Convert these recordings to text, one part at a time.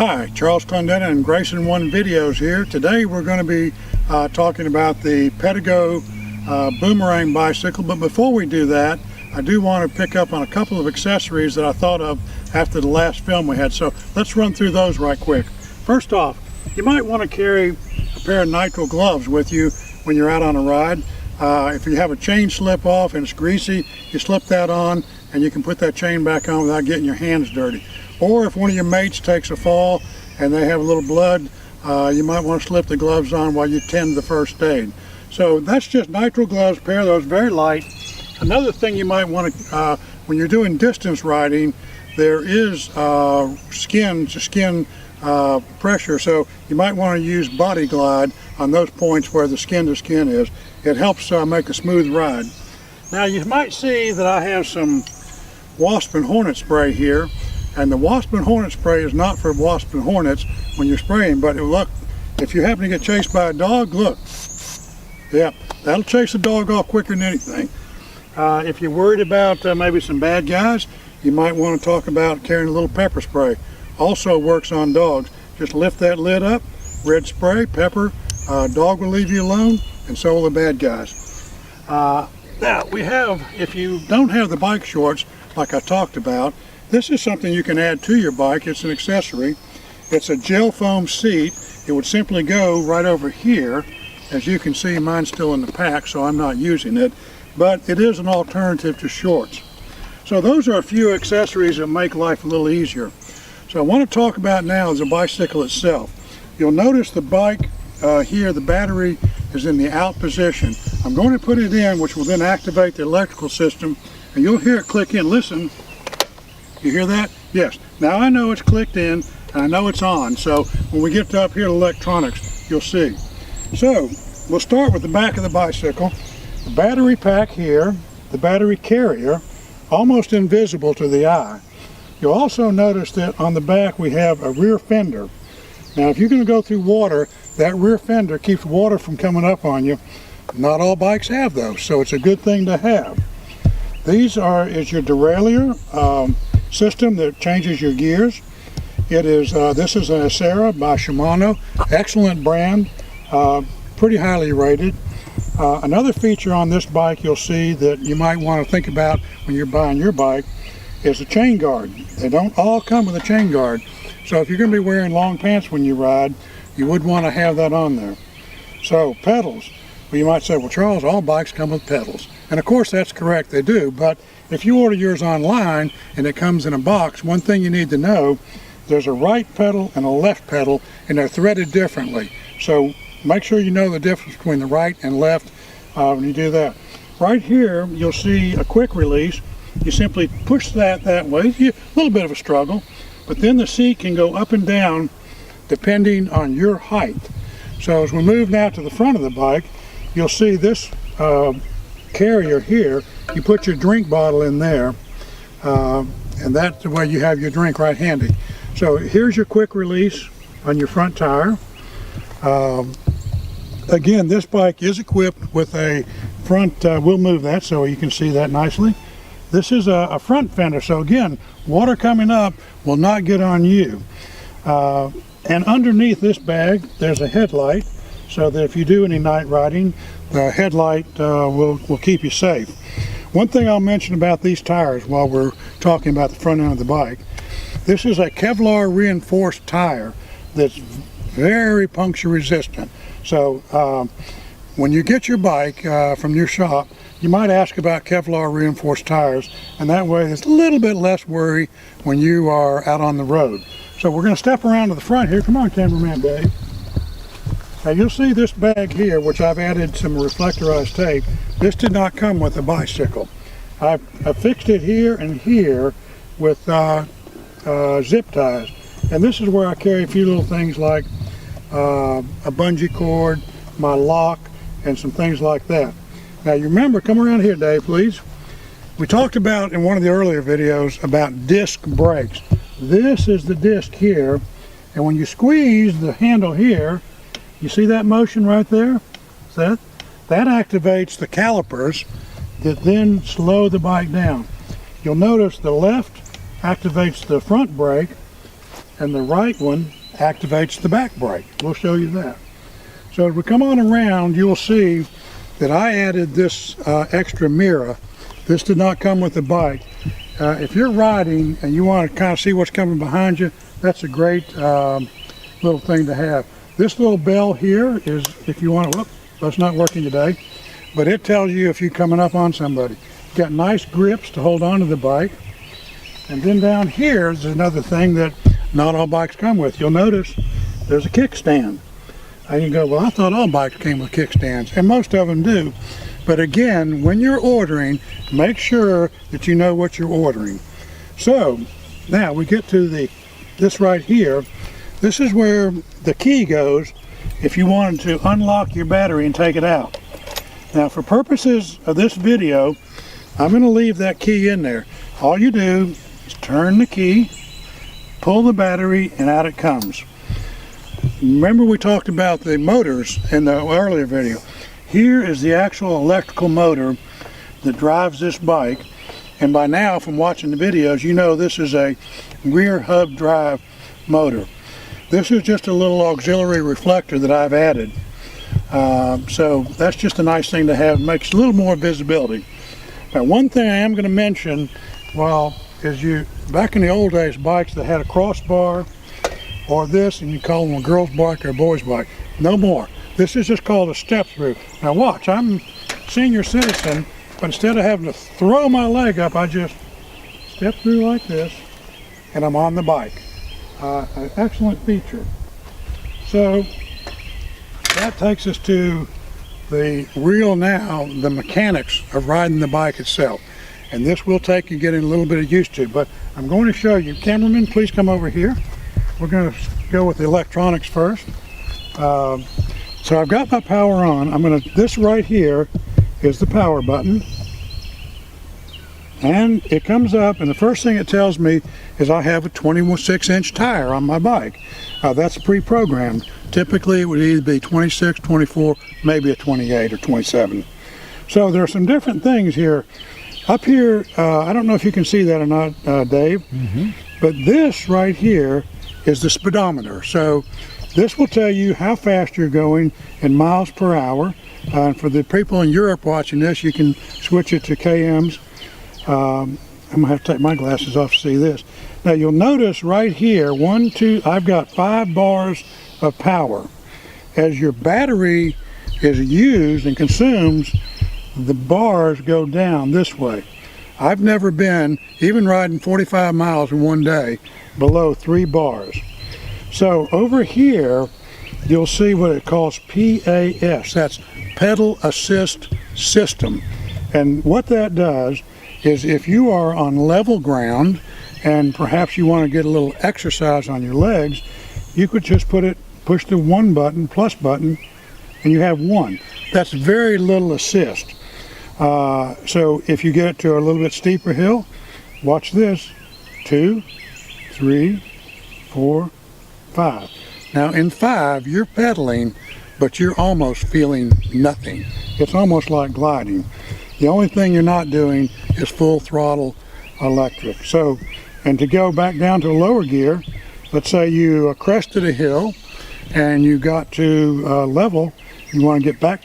Hi, Charles Condetta and Grayson One Videos here. Today we're going to be talking about the Pedego Boomerang bicycle, but before we do that, I do want to pick up on a couple of accessories that I thought of after the last film we had. So let's run through those right quick. First off, you might want to carry a pair of nitrile gloves with you when you're out on a ride. If you have a chain slip off and it's greasy, you slip that on and you can put that chain back on without getting your hands dirty. Or if one of your mates takes a fall and they have a little blood, you might want to slip the gloves on while you tend the first aid. So that's just nitrile gloves, a pair of those, very light. Another thing you might want to, when you're doing distance riding, there is skin to skin pressure, so you might want to use Body Glide on those points where the skin to skin is. It helps make a smooth ride. Now you might see that I have some wasp and hornet spray here. And the wasp and hornet spray is not for wasp and hornets when you're spraying, but look, if you happen to get chased by a dog, look. Yep, that'll chase the dog off quicker than anything. If you're worried about maybe some bad guys, you might want to talk about carrying a little pepper spray. Also works on dogs. Just lift that lid up, red spray, pepper, dog will leave you alone, and so will the bad guys. Now we have, if you don't have the bike shorts like I talked about, this is something you can add to your bike. It's an accessory. It's a gel foam seat. It would simply go right over here. As you can see, mine's still in the pack, so I'm not using it. But it is an alternative to shorts. So those are a few accessories that make life a little easier. So I want to talk about now is the bicycle itself. You'll notice the bike here, the battery is in the out position. I'm going to put it in, which will then activate the electrical system, and you'll hear it click in. Listen. You hear that? Yes. Now I know it's clicked in and I know it's on, so when we get up here to electronics, you'll see. So we'll start with the back of the bicycle. The battery pack here, the battery carrier, almost invisible to the eye. You'll also notice that on the back we have a rear fender. Now if you're going to go through water, that rear fender keeps water from coming up on you. Not all bikes have those, so it's a good thing to have. Is your derailleur system that changes your gears. It is this is an Acera by Shimano, excellent brand, pretty highly rated. Another feature on this bike you'll see that you might want to think about when you're buying your bike is a chain guard. They don't all come with a chain guard, so if you're going to be wearing long pants when you ride, you would want to have that on there. So pedals, well, you might say, well Charles, all bikes come with pedals, and of course that's correct, they do, but if you order yours online and it comes in a box, one thing you need to know, there's a right pedal and a left pedal, and they're threaded differently. So make sure you know the difference between the right and left when you do that. Right here, you'll see a quick release. You simply push that way. A little bit of a struggle, but then the seat can go up and down depending on your height. So as we move now to the front of the bike, you'll see this carrier here. You put your drink bottle in there, and that's the way you have your drink right handy. So here's your quick release on your front tire. Again, this bike is equipped with a front, we'll move that so you can see that nicely. This is a front fender, so again, water coming up will not get on you. And underneath this bag, there's a headlight, so that if you do any night riding, the headlight will keep you safe. One thing I'll mention about these tires while we're talking about the front end of the bike, this is a Kevlar reinforced tire that's very puncture resistant. So when you get your bike from your shop, you might ask about Kevlar reinforced tires, and that way there's a little bit less worry when you are out on the road. So we're going to step around to the front here. Come on, cameraman Dave. Now you'll see this bag here, which I've added some reflectorized tape. This did not come with the bicycle. I fixed it here and here with zip ties. And this is where I carry a few little things like a bungee cord, my lock, and some things like that. Now you remember, come around here Dave please. We talked about in one of the earlier videos about disc brakes. This is the disc here, and when you squeeze the handle here, you see that motion right there? That activates the calipers that then slow the bike down. You'll notice the left activates the front brake and the right one activates the back brake. We'll show you that. So as we come on around, you'll see that I added this extra mirror. This did not come with the bike. If you're riding and you want to kind of see what's coming behind you, that's a great little thing to have. This little bell here is if you want to, whoop, that's not working today, but it tells you if you're coming up on somebody. Got nice grips to hold onto the bike. And then down here is another thing that not all bikes come with. You'll notice there's a kickstand. And you go, well, I thought all bikes came with kickstands, and most of them do. But again, when you're ordering, make sure that you know what you're ordering. So now we get to this right here. This is where the key goes if you wanted to unlock your battery and take it out. Now for purposes of this video, I'm going to leave that key in there. All you do is turn the key, pull the battery, and out it comes. Remember we talked about the motors in the earlier video. Here is the actual electrical motor that drives this bike. And by now, from watching the videos, you know this is a rear hub drive motor. This is just a little auxiliary reflector that I've added. So that's just a nice thing to have. It makes a little more visibility. Now, one thing I am going to mention, is back in the old days, bikes that had a crossbar or this, and you call them a girl's bike or a boy's bike. No more. This is just called a step through. Now watch, I'm a senior citizen, but instead of having to throw my leg up, I just step through like this, and I'm on the bike. An excellent feature. So that takes us to the mechanics of riding the bike itself. And this will take you getting a little bit used to, but I'm going to show you. Cameraman, please come over here. We're going to go with the electronics first. So I've got my power on. This right here is the power button. And it comes up, and the first thing it tells me is I have a 26-inch tire on my bike. That's pre-programmed. Typically it would either be 26, 24, maybe a 28 or 27. So there are some different things here. Up here, I don't know if you can see that or not, Dave, but this right here is the speedometer. So this will tell you how fast you're going in miles per hour. And for the people in Europe watching this, you can switch it to kms. I'm gonna have to take my glasses off to see this. Now you'll notice right here, I've got 5 bars of power. As your battery is used and consumes, the bars go down this way. I've never been, even riding 45 miles in one day, below 3 bars. So over here, you'll see what it calls PAS. That's Pedal Assist System. And what that does is if you are on level ground and perhaps you want to get a little exercise on your legs, you could just push the plus button, and you have 1. That's very little assist. So if you get to a little bit steeper hill, watch this, 2, 3, 4, 5. Now in 5, you're pedaling, but you're almost feeling nothing. It's almost like gliding. The only thing you're not doing is full throttle electric. So, and to go back down to a lower gear, let's say you crested a hill and you got to level, you want to get back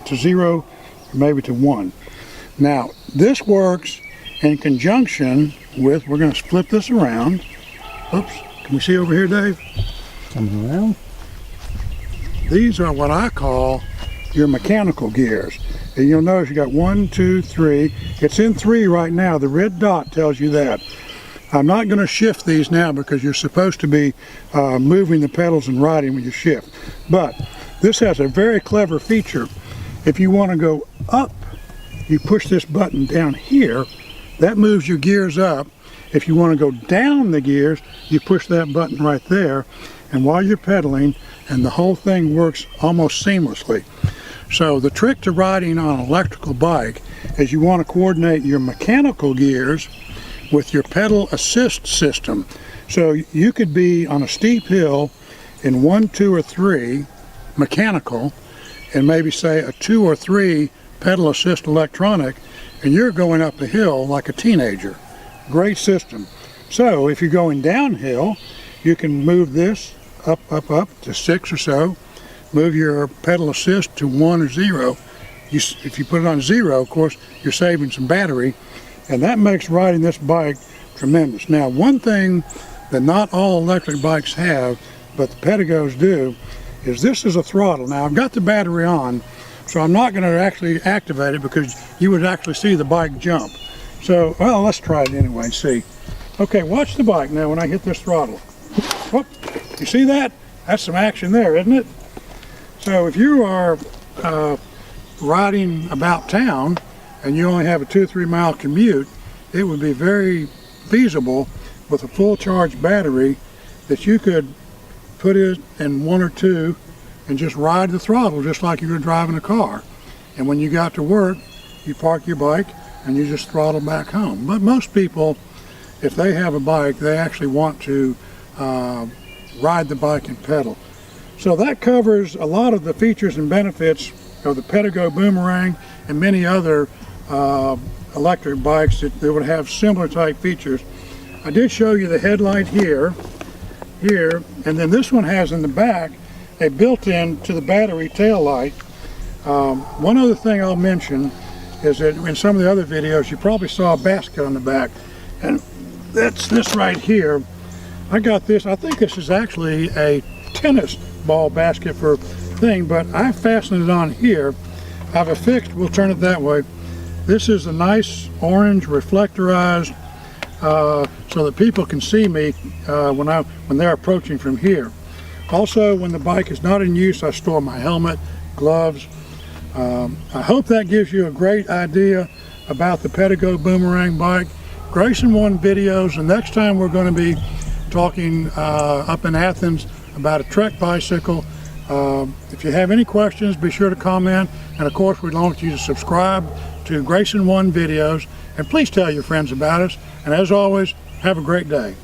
to 0, maybe to 1. Now, this works in conjunction with, we're going to flip this around. Oops, can we see over here, Dave? Coming around. These are what I call your mechanical gears. And you'll notice you got 1, 2, 3. It's in 3 right now. The red dot tells you that. I'm not going to shift these now because you're supposed to be moving the pedals and riding when you shift. But this has a very clever feature. If you want to go up, you push this button down here. That moves your gears up. If you want to go down the gears, you push that button right there. And while you're pedaling, and the whole thing works almost seamlessly. So the trick to riding on an electrical bike is you want to coordinate your mechanical gears with your pedal assist system. So you could be on a steep hill in 1, 2, or 3 mechanical, and maybe say a 2 or 3 pedal assist electronic, and you're going up a hill like a teenager. Great system. So if you're going downhill, you can move this up to 6 or so. Move your pedal assist to 1 or 0. If you put it on 0, of course, you're saving some battery, and that makes riding this bike tremendous. Now, one thing that not all electric bikes have, but the Pedegos do, is this is a throttle. Now, I've got the battery on, so I'm not going to actually activate it because you would actually see the bike jump. So, well, let's try it anyway and see. Okay, watch the bike now when I hit this throttle. Whoop, you see that? That's some action there, isn't it? So if you are riding about town and you only have a 2-3 mile commute, it would be very feasible with a full charge battery that you could put it in 1 or 2 and just ride the throttle just like you were driving a car. And when you got to work, you park your bike and you just throttle back home. But most people, if they have a bike, they actually want to ride the bike and pedal. So that covers a lot of the features and benefits of the Pedago Boomerang and many other electric bikes that would have similar type features. I did show you the headlight here, and then this one has in the back a built-in to the battery tail light. One other thing I'll mention is that in some of the other videos you probably saw a basket on the back, and that's this right here. I got this, I think this is actually a tennis ball basket for thing, but I fastened it on here. I've affixed, we'll turn it that way. This is a nice orange reflectorized so that people can see me when they're approaching from here. Also, when the bike is not in use, I store my helmet, gloves. I hope that gives you a great idea about the Pedago Boomerang bike. Grayson One videos, and next time we're going to be talking up in Athens about a Trek bicycle. If you have any questions, be sure to comment, and of course we'd like you to subscribe to Grayson One videos, and please tell your friends about us, and as always, have a great day.